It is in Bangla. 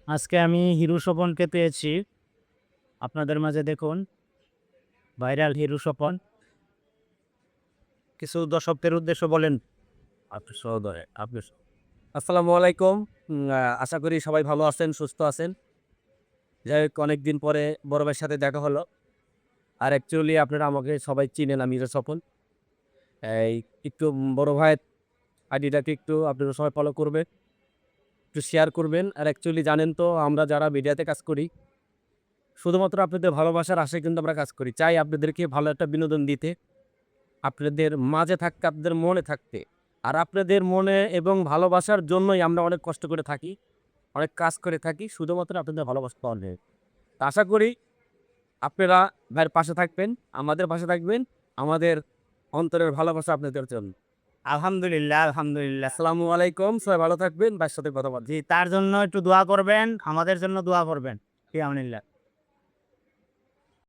আজকে আমি হিরু স্বপনকে পেয়েছি আপনাদের মাঝে। দেখুন, ভাইরাল হিরু স্বপন। কিছু দর্শকদের উদ্দেশ্য বলেন। আপনি সহদরে আপনি আসসালামু আলাইকুম। আশা করি সবাই ভালো আছেন, সুস্থ আছেন। যাই হোক, অনেকদিন পরে বড় ভাইয়ের সাথে দেখা হলো। আর অ্যাকচুয়ালি আপনারা আমাকে সবাই চিনেন, আমি হিরো স্বপন। এই একটু বড় ভাইয়ের আইডিটাকে একটু আপনারা সবাই ফলো করবেন, একটু শেয়ার করবেন। আর অ্যাকচুয়ালি জানেন তো, আমরা যারা মিডিয়াতে কাজ করি, শুধুমাত্র আপনাদের ভালোবাসার আশায় কিন্তু আমরা কাজ করি। চাই আপনাদেরকে ভালো একটা বিনোদন দিতে, আপনাদের মাঝে থাকতে, আপনাদের মনে থাকতে। আর আপনাদের মনে এবং ভালোবাসার জন্যই আমরা অনেক কষ্ট করে থাকি, অনেক কাজ করে থাকি, শুধুমাত্র আপনাদের ভালোবাসা পাওয়ার জন্য। তা আশা করি আপনারা ভাইয়ের পাশে থাকবেন, আমাদের পাশে থাকবেন, আমাদের অন্তরের ভালোবাসা আপনাদের জন্য। আলহামদুলিল্লাহ, আলহামদুলিল্লাহ। আসসালামু আলাইকুম। সবাই ভালো থাকবেন। ভাইয়ের সাথে কথা বলছি। জি, তার জন্য একটু দোয়া করবেন, আমাদের জন্য দোয়া করবেন। ফি আমানিল্লাহ।